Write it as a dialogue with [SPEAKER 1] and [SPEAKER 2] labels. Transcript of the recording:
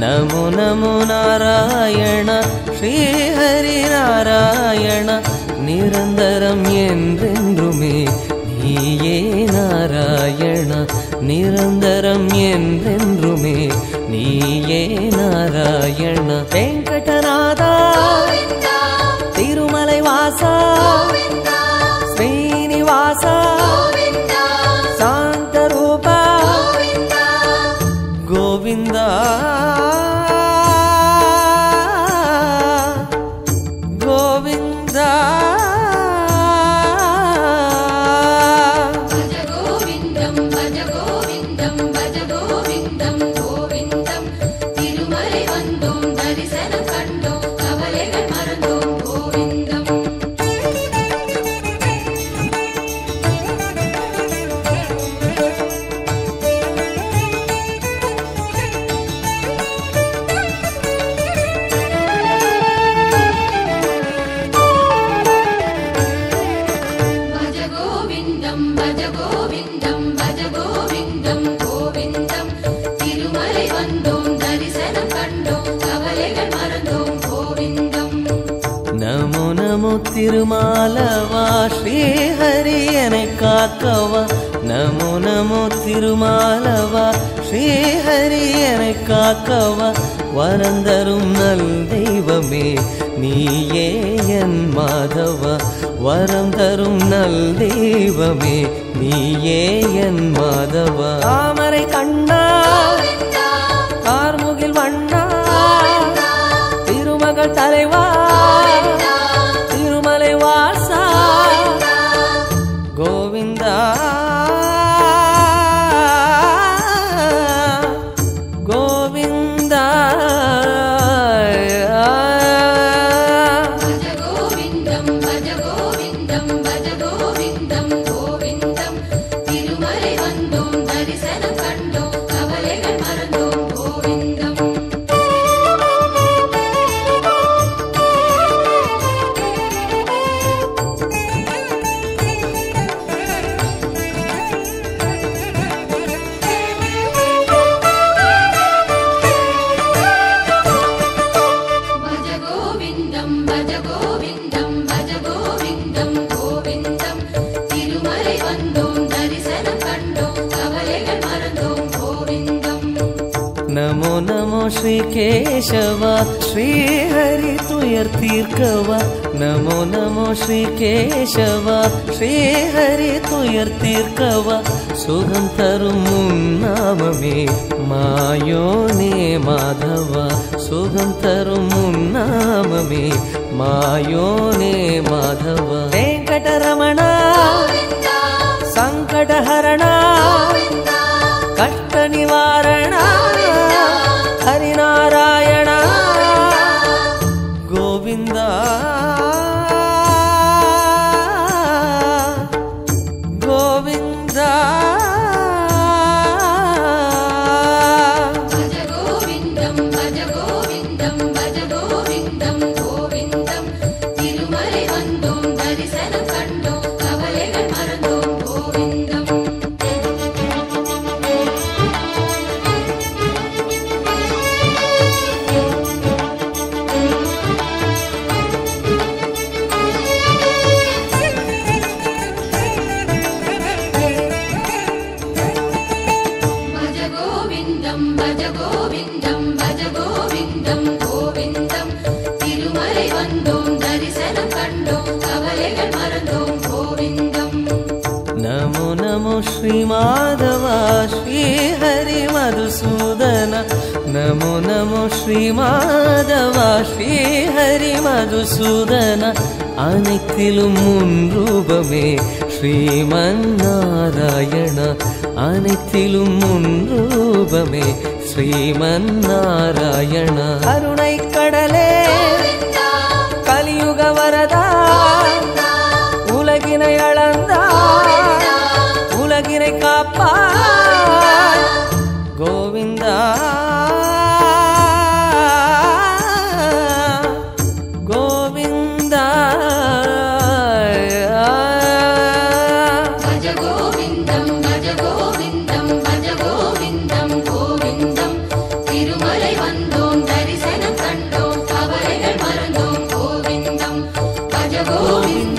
[SPEAKER 1] नमो नमो नारायण श्री हरि नारायण निरंतरम என்றென்றுமே நீயே நாராயண நிரந்தரம் என்றென்றுமே நீயே நாராயண வெங்கடநாதா திருமலை வாசா ஸ்ரீனிவாசா சாந்த ரூபா கோவிந்தா கோவிந்தா नमो नमो तिरुमालवा श्री हरि एनै काकवा नमो नमो तिरुमालवा श्री हरि एनै काकवा वरंदरुम नल தெய்வமே நீயே என் மாதவா வரம் தரும் நல் தெய்வமே நீயே என் மாதவா தாமரை கண்ணா கார்முகில் வண்ணா திருமகள் தலைவா திருமலை வாசா கோவிந்தா கோவிந்தா नमो नमो श्री केशवा श्री हरि तुयर तीर्कवा नमो नमो श्री केशवा श्री हरि तुयर तीर्कवा सुगम तरुम नाममे मायोने माधवा सुगम तरुम नाममे मायोने माधवा वेंकटरमण संकटहरण कष्ट निवारण हरिनारायण गोविंदा गोविंदा भज गोविंदम भज गोविंदम भज गोविंदम गोविंदम तिरुमலை வந்தோம் தரிசனம் கண்டோம் கவலைகள் மறந்தோம் கோவிந்தம் नमो नमो श्री माधवा श्री हरि मधुसूदन नमो नमो श्री माधवा श्री हरि मधुसूदन अनेत्तिलुम मुन रूपमे श्रीमन्नारायण अनेत्तिलुम मुन रूपमे श्रीमन्नारायण करुणै कडले कलियुग वरदा उलगिनै अलंदाय उलगिनै काप्पाय गोविंदा गोविंदा भज गोविंदम भज गोविंदम भज गोविंदम गोविंदम तिरुमलै वंदो கோவிந்தா